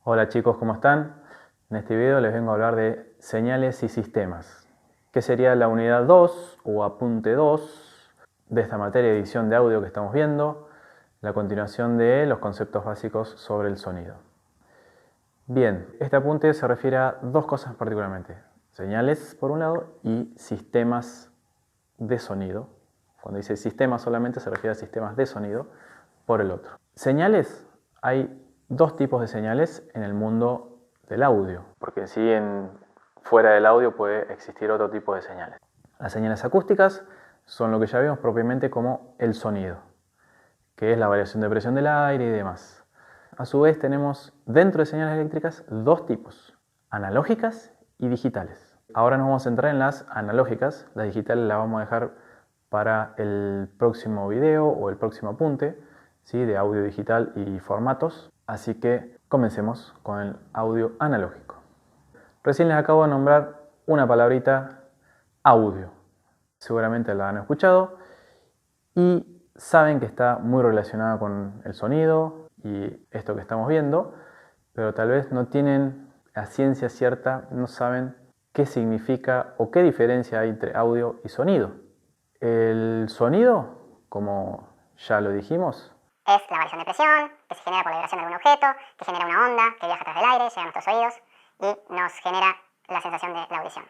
Hola chicos, ¿cómo están? En este video les vengo a hablar de señales y sistemas, que sería la unidad 2 o apunte 2 de esta materia de edición de audio que estamos viendo, la continuación de los conceptos básicos sobre el sonido. Bien, este apunte se refiere a dos cosas particularmente, señales por un lado y sistemas de sonido. Cuando dice sistema solamente se refiere a sistemas de sonido por el otro. Señales, hay dos tipos de señales en el mundo del audio, porque en sí fuera del audio puede existir otro tipo de señales. Las señales acústicas son lo que ya vimos propiamente como el sonido, que es la variación de presión del aire y demás. A su vez tenemos dentro de señales eléctricas dos tipos, analógicas y digitales. Ahora nos vamos a centrar en las analógicas, las digitales las vamos a dejar para el próximo video o el próximo apunte, ¿sí? De audio digital y formatos. Así que comencemos con el audio analógico. Recién les acabo de nombrar una palabrita, audio. Seguramente la han escuchado y saben que está muy relacionada con el sonido y esto que estamos viendo, pero tal vez no tienen a ciencia cierta, no saben qué significa o qué diferencia hay entre audio y sonido. El sonido, como ya lo dijimos, es la variación de presión que se genera por la vibración de algún objeto, que genera una onda que viaja a través del aire, llega a nuestros oídos y nos genera la sensación de la audición.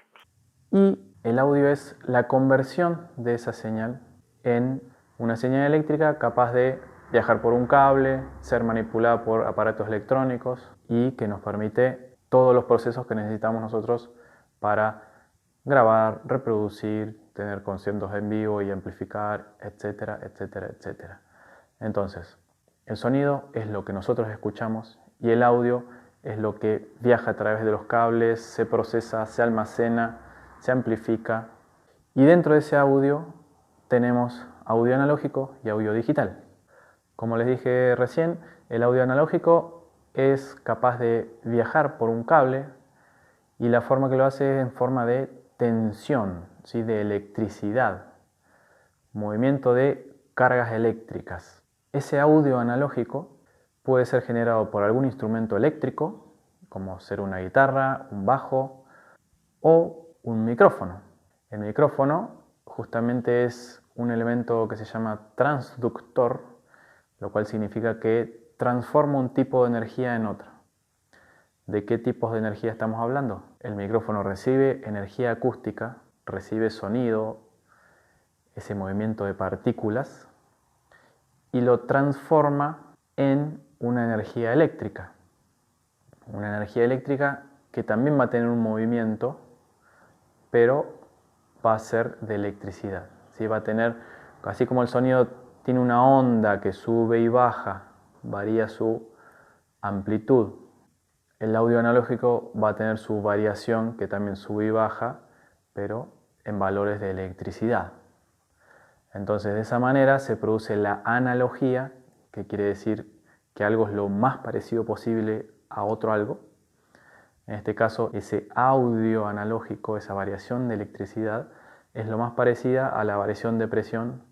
Y el audio es la conversión de esa señal en una señal eléctrica capaz de viajar por un cable, ser manipulada por aparatos electrónicos y que nos permite todos los procesos que necesitamos nosotros para grabar, reproducir, tener conciertos en vivo y amplificar, etcétera, etcétera, etcétera. Entonces, el sonido es lo que nosotros escuchamos y el audio es lo que viaja a través de los cables, se procesa, se almacena, se amplifica. Y dentro de ese audio tenemos audio analógico y audio digital. Como les dije recién, el audio analógico es capaz de viajar por un cable y la forma que lo hace es en forma de tensión, ¿sí? De electricidad, movimiento de cargas eléctricas. Ese audio analógico puede ser generado por algún instrumento eléctrico, como ser una guitarra, un bajo o un micrófono. El micrófono justamente es un elemento que se llama transductor, lo cual significa que transforma un tipo de energía en otro. ¿De qué tipos de energía estamos hablando? El micrófono recibe energía acústica, recibe sonido, ese movimiento de partículas, y lo transforma en una energía eléctrica. Una energía eléctrica que también va a tener un movimiento, pero va a ser de electricidad. ¿Sí? Va a tener, así como el sonido tiene una onda que sube y baja, varía su amplitud. El audio analógico va a tener su variación que también sube y baja, pero en valores de electricidad. Entonces de esa manera se produce la analogía, que quiere decir que algo es lo más parecido posible a otro algo. En este caso, ese audio analógico, esa variación de electricidad, es lo más parecida a la variación de presión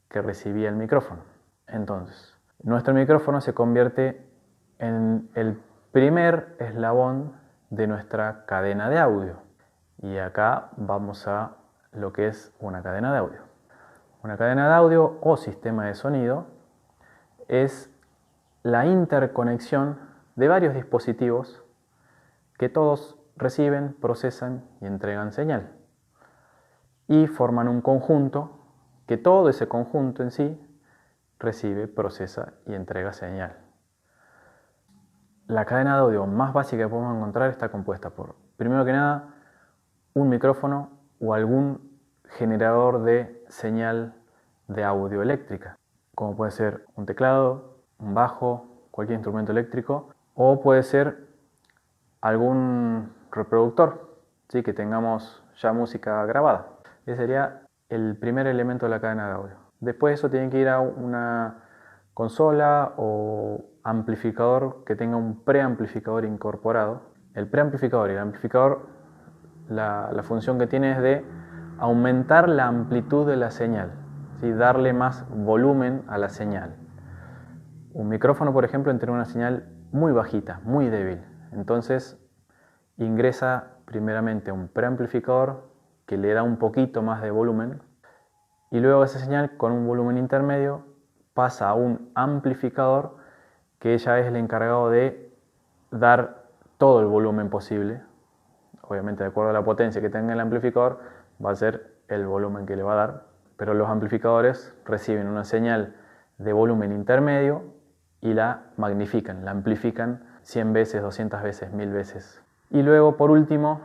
que recibía el micrófono. Entonces, nuestro micrófono se convierte en el primer eslabón de nuestra cadena de audio. Y acá vamos a lo que es una cadena de audio. Una cadena de audio o sistema de sonido es la interconexión de varios dispositivos que todos reciben, procesan y entregan señal. Y forman un conjunto que todo ese conjunto en sí recibe, procesa y entrega señal. La cadena de audio más básica que podemos encontrar está compuesta por, primero que nada, un micrófono o algún generador de señal de audio eléctrica, como puede ser un teclado, un bajo, cualquier instrumento eléctrico, o puede ser algún reproductor, ¿sí? Que tengamos ya música grabada. Ese sería el primer elemento de la cadena de audio. Después eso tiene que ir a una consola o amplificador que tenga un preamplificador incorporado. El preamplificador y el amplificador, la función que tiene es de aumentar la amplitud de la señal, ¿sí? Darle más volumen a la señal. Un micrófono, por ejemplo, tiene una señal muy bajita, muy débil. Entonces ingresa primeramente un preamplificador que le da un poquito más de volumen y luego esa señal con un volumen intermedio pasa a un amplificador que ya es el encargado de dar todo el volumen posible. Obviamente de acuerdo a la potencia que tenga el amplificador va a ser el volumen que le va a dar, pero los amplificadores reciben una señal de volumen intermedio y la magnifican, la amplifican 100 veces, 200 veces, 1000 veces. Y luego por último,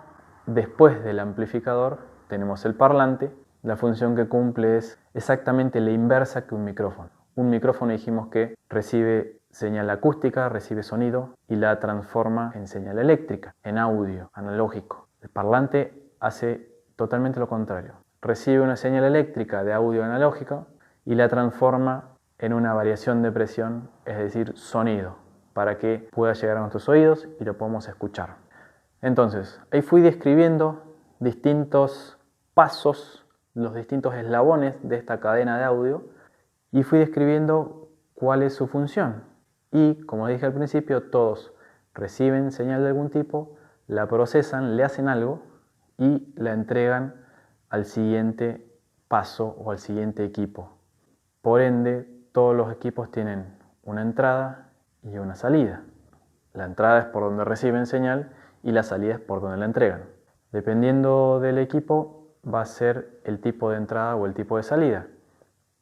después del amplificador tenemos el parlante. La función que cumple es exactamente la inversa que un micrófono. Un micrófono dijimos que recibe señal acústica, recibe sonido y la transforma en señal eléctrica, en audio analógico. El parlante hace totalmente lo contrario. Recibe una señal eléctrica de audio analógico y la transforma en una variación de presión, es decir, sonido, para que pueda llegar a nuestros oídos y lo podamos escuchar. Entonces, ahí fui describiendo distintos pasos, los distintos eslabones de esta cadena de audio y fui describiendo cuál es su función. Y, como dije al principio, todos reciben señal de algún tipo, la procesan, le hacen algo y la entregan al siguiente paso o al siguiente equipo. Por ende, todos los equipos tienen una entrada y una salida. La entrada es por donde reciben señal y la salida es por donde la entregan. Dependiendo del equipo va a ser el tipo de entrada o el tipo de salida.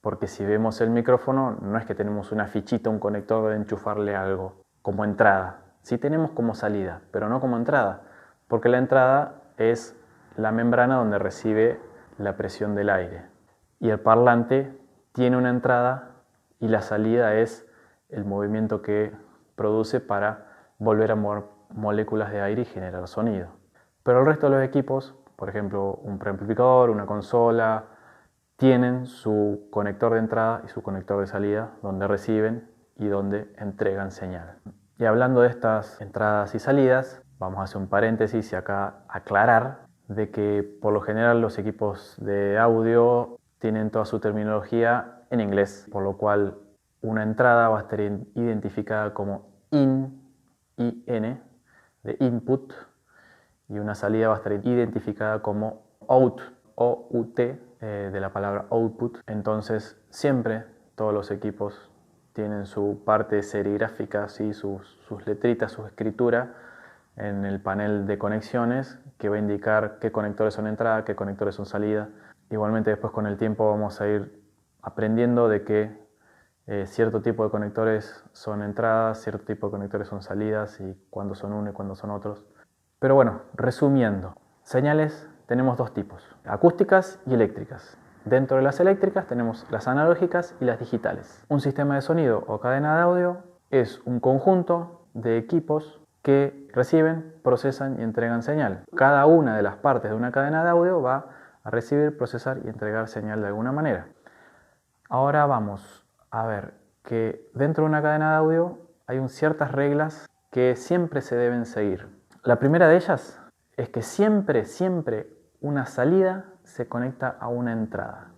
Porque si vemos el micrófono, no es que tenemos una fichita, un conector de enchufarle algo como entrada. Sí tenemos como salida, pero no como entrada, porque la entrada es la membrana donde recibe la presión del aire. Y el parlante tiene una entrada y la salida es el movimiento que produce para volver a mover moléculas de aire y generar sonido. Pero el resto de los equipos, por ejemplo, un preamplificador, una consola, tienen su conector de entrada y su conector de salida, donde reciben y donde entregan señal. Y hablando de estas entradas y salidas, vamos a hacer un paréntesis y acá aclarar de que por lo general los equipos de audio tienen toda su terminología en inglés, por lo cual una entrada va a estar identificada como IN, de input, y una salida va a estar identificada como out, O-U-T, de la palabra output. Entonces siempre todos los equipos tienen su parte serigráfica, ¿sí? sus letritas, su escritura en el panel de conexiones que va a indicar qué conectores son entrada, qué conectores son salida. Igualmente después con el tiempo vamos a ir aprendiendo de que cierto tipo de conectores son entradas, cierto tipo de conectores son salidas y cuándo son uno y cuándo son otros. Pero bueno, resumiendo, señales tenemos dos tipos, acústicas y eléctricas. Dentro de las eléctricas tenemos las analógicas y las digitales. Un sistema de sonido o cadena de audio es un conjunto de equipos que reciben, procesan y entregan señal. Cada una de las partes de una cadena de audio va a recibir, procesar y entregar señal de alguna manera. Ahora vamos a ver que dentro de una cadena de audio hay ciertas reglas que siempre se deben seguir. La primera de ellas es que siempre una salida se conecta a una entrada.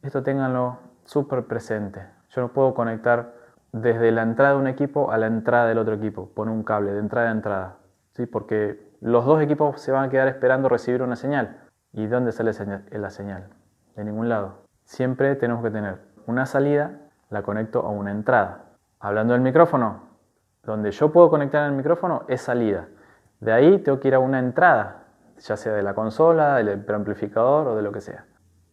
Esto ténganlo súper presente. Yo no puedo conectar desde la entrada de un equipo a la entrada del otro equipo, poner un cable de entrada a entrada, ¿sí? Porque los dos equipos se van a quedar esperando recibir una señal. ¿Y dónde sale la señal? De ningún lado. Siempre tenemos que tener una salida, la conecto a una entrada. Hablando del micrófono, donde yo puedo conectar el micrófono es salida. De ahí tengo que ir a una entrada, ya sea de la consola, del preamplificador o de lo que sea.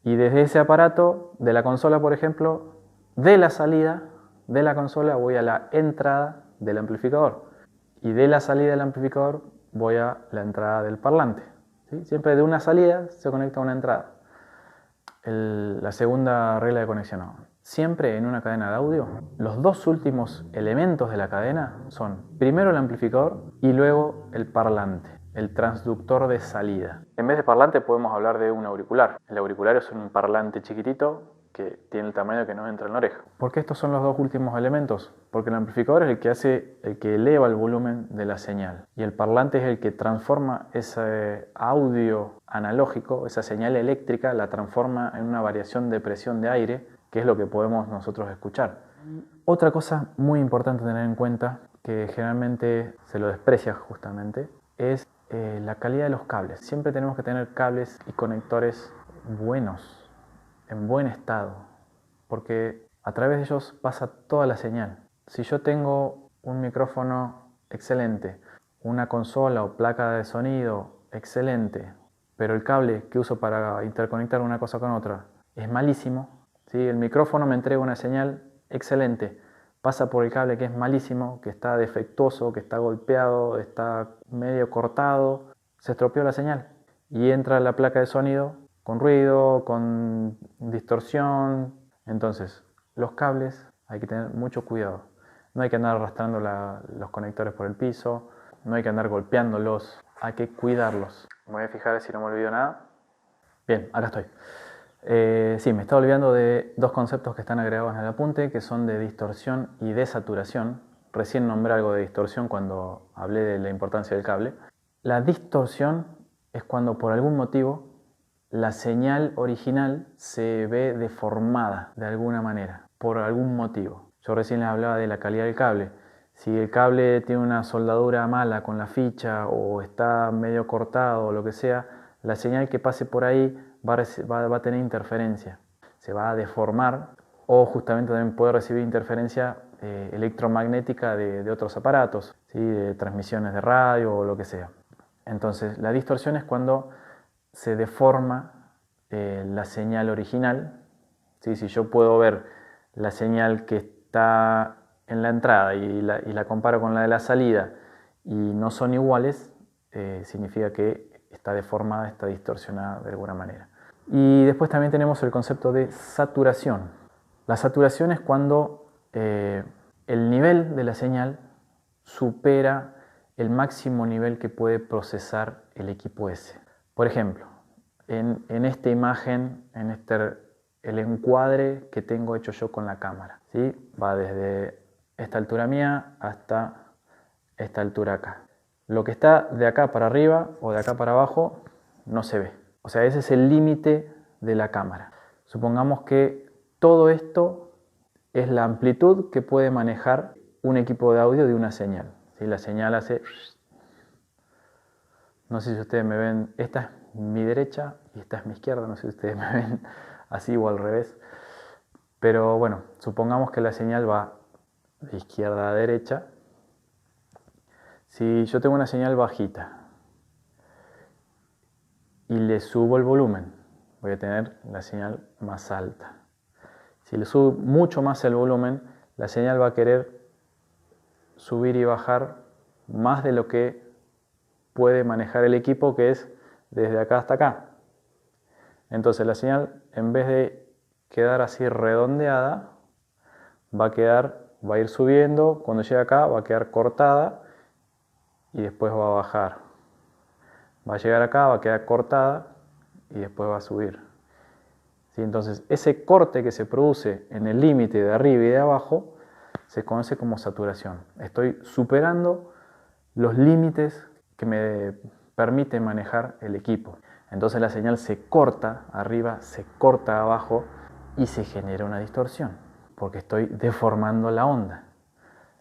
Y desde ese aparato, de la consola por ejemplo, de la salida de la consola voy a la entrada del amplificador. Y de la salida del amplificador voy a la entrada del parlante. ¿Sí? Siempre de una salida se conecta a una entrada. La segunda regla de conexión. Siempre en una cadena de audio, los dos últimos elementos de la cadena son primero el amplificador y luego el parlante, el transductor de salida. En vez de parlante podemos hablar de un auricular. El auricular es un parlante chiquitito que tiene el tamaño que nos entra en la oreja. ¿Por qué estos son los dos últimos elementos? Porque el amplificador es el que eleva el volumen de la señal y el parlante es el que transforma ese audio analógico, esa señal eléctrica, la transforma en una variación de presión de aire, que es lo que podemos nosotros escuchar. Otra cosa muy importante a tener en cuenta que generalmente se lo desprecia justamente, es la calidad de los cables. Siempre tenemos que tener cables y conectores buenos, en buen estado, porque a través de ellos pasa toda la señal. Si yo tengo un micrófono excelente, una consola o placa de sonido excelente, pero el cable que uso para interconectar una cosa con otra es malísimo, ¿sí? El micrófono me entrega una señal excelente, pasa por el cable que es malísimo, que está defectuoso, que está golpeado, está medio cortado, se estropeó la señal y entra la placa de sonido con ruido, con distorsión. Entonces, los cables hay que tener mucho cuidado. No hay que andar arrastrando los conectores por el piso, no hay que andar golpeándolos, hay que cuidarlos. Me voy a fijar si no me olvido nada. Bien, acá estoy. Sí, me estaba olvidando de dos conceptos que están agregados en el apunte, que son de distorsión y de saturación. Recién nombré algo de distorsión cuando hablé de la importancia del cable. La distorsión es cuando por algún motivo la señal original se ve deformada de alguna manera, por algún motivo. Yo recién les hablaba de la calidad del cable. Si el cable tiene una soldadura mala con la ficha o está medio cortado o lo que sea, la señal que pase por ahí va a tener interferencia, se va a deformar o justamente también puede recibir interferencia electromagnética de otros aparatos, ¿sí? De transmisiones de radio o lo que sea. Entonces la distorsión es cuando se deforma la señal original, ¿sí? Si yo puedo ver la señal que está en la entrada y la comparo con la de la salida y no son iguales, significa que está deformada, está distorsionada de alguna manera. Y después también tenemos el concepto de saturación. La saturación es cuando el nivel de la señal supera el máximo nivel que puede procesar el equipo S. Por ejemplo, en esta imagen, el encuadre que tengo hecho yo con la cámara, ¿sí? Va desde esta altura mía hasta esta altura acá. Lo que está de acá para arriba o de acá para abajo no se ve. O sea, ese es el límite de la cámara. Supongamos que todo esto es la amplitud que puede manejar un equipo de audio de una señal. ¿Sí? La señal hace... No sé si ustedes me ven, esta es mi derecha y esta es mi izquierda, no sé si ustedes me ven así o al revés. Pero bueno, supongamos que la señal va de izquierda a derecha. Si yo tengo una señal bajita y le subo el volumen, voy a tener la señal más alta. Si le subo mucho más el volumen, la señal va a querer subir y bajar más de lo que puede manejar el equipo, que es desde acá hasta acá. Entonces la señal, en vez de quedar así redondeada, va a ir subiendo, cuando llegue acá va a quedar cortada y después va a bajar. Va a llegar acá, va a quedar cortada y después va a subir. ¿Sí? Entonces ese corte que se produce en el límite de arriba y de abajo se conoce como saturación. Estoy superando los límites que me permite manejar el equipo. Entonces la señal se corta arriba, se corta abajo y se genera una distorsión, porque estoy deformando la onda.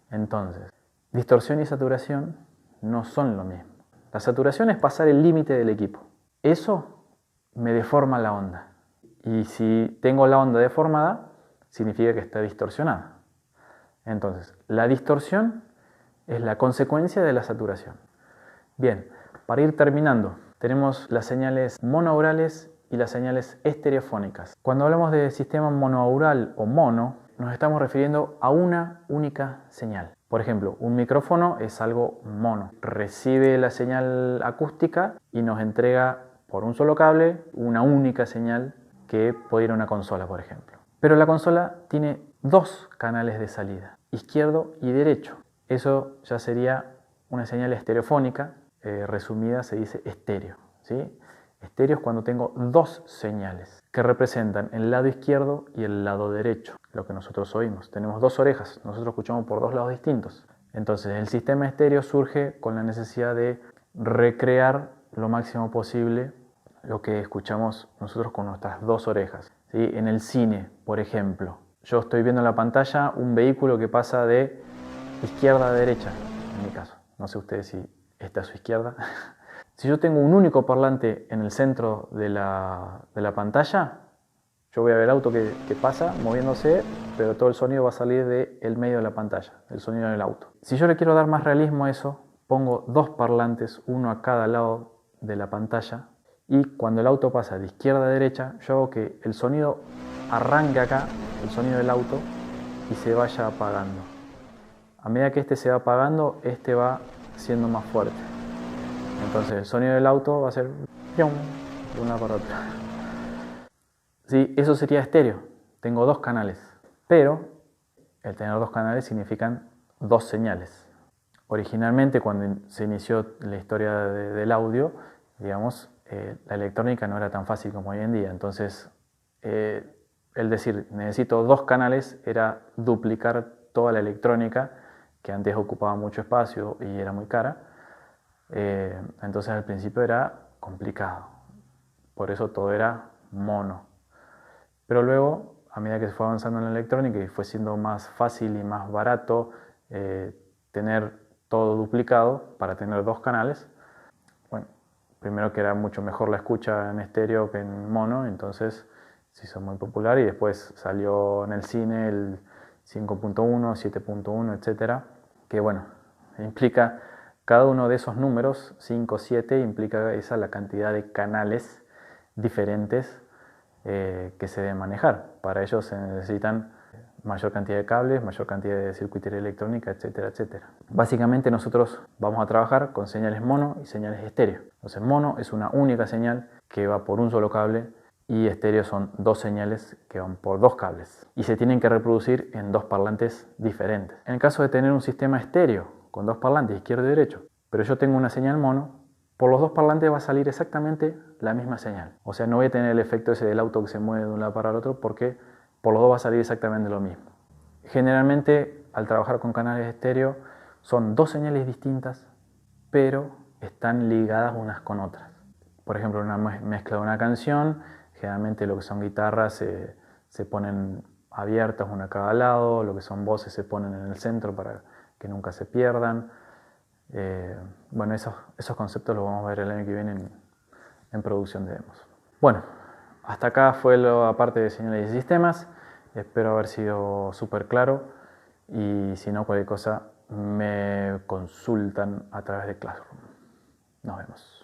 Entonces, distorsión y saturación no son lo mismo. La saturación es pasar el límite del equipo. Eso me deforma la onda. Y si tengo la onda deformada, significa que está distorsionada. Entonces, la distorsión es la consecuencia de la saturación. Bien, para ir terminando, tenemos las señales monoaurales y las señales estereofónicas. Cuando hablamos de sistema monoaural o mono, nos estamos refiriendo a una única señal. Por ejemplo, un micrófono es algo mono. Recibe la señal acústica y nos entrega por un solo cable una única señal que puede ir a una consola, por ejemplo. Pero la consola tiene dos canales de salida, izquierdo y derecho. Eso ya sería una señal estereofónica, resumida se dice estéreo, ¿sí? Estéreo es cuando tengo dos señales que representan el lado izquierdo y el lado derecho, lo que nosotros oímos. Tenemos dos orejas, nosotros escuchamos por dos lados distintos. Entonces el sistema estéreo surge con la necesidad de recrear lo máximo posible lo que escuchamos nosotros con nuestras dos orejas, ¿sí? En el cine, por ejemplo, yo estoy viendo en la pantalla un vehículo que pasa de izquierda a derecha, en mi caso. No sé ustedes si esta es su izquierda. Si yo tengo un único parlante en el centro de la pantalla, yo voy a ver el auto que pasa moviéndose, pero todo el sonido va a salir del medio de la pantalla, el sonido del auto. Si yo le quiero dar más realismo a eso, pongo dos parlantes, uno a cada lado de la pantalla, y cuando el auto pasa de izquierda a derecha, yo hago que el sonido arranque acá, el sonido del auto, y se vaya apagando. A medida que este se va apagando, este va siendo más fuerte. Entonces el sonido del auto va a ser de una para otra. Sí, eso sería estéreo. Tengo dos canales, pero el tener dos canales significan dos señales. Originalmente, cuando se inició la historia del audio, digamos, la electrónica no era tan fácil como hoy en día. Entonces, el decir necesito dos canales era duplicar toda la electrónica, que antes ocupaba mucho espacio y era muy cara. Entonces al principio era complicado, por eso todo era mono. Pero luego, a medida que se fue avanzando en la electrónica y fue siendo más fácil y más barato tener todo duplicado para tener dos canales, bueno, primero que era mucho mejor la escucha en estéreo que en mono, entonces se hizo muy popular y después salió en el cine el 5.1, 7.1, etcétera, que bueno, implica cada uno de esos números, 5, 7, implica esa la cantidad de canales diferentes que se deben manejar. Para ello se necesitan mayor cantidad de cables, mayor cantidad de circuitería electrónica, etcétera, etcétera. Básicamente nosotros vamos a trabajar con señales mono y señales estéreo. Entonces mono es una única señal que va por un solo cable y estéreo son dos señales que van por dos cables y se tienen que reproducir en dos parlantes diferentes. En el caso de tener un sistema estéreo con dos parlantes izquierdo y derecho, pero yo tengo una señal mono, por los dos parlantes va a salir exactamente la misma señal. O sea, no voy a tener el efecto ese del auto que se mueve de un lado para el otro porque por los dos va a salir exactamente lo mismo. Generalmente, al trabajar con canales estéreo, son dos señales distintas, pero están ligadas unas con otras. Por ejemplo, en una mezcla de una canción, generalmente lo que son guitarras se ponen abiertas una a cada lado, lo que son voces se ponen en el centro para que nunca se pierdan. Bueno, esos conceptos los vamos a ver el año que viene en producción de demos. Bueno, hasta acá fue la parte de señales y sistemas. Espero haber sido súper claro y si no, cualquier cosa me consultan a través de Classroom. Nos vemos.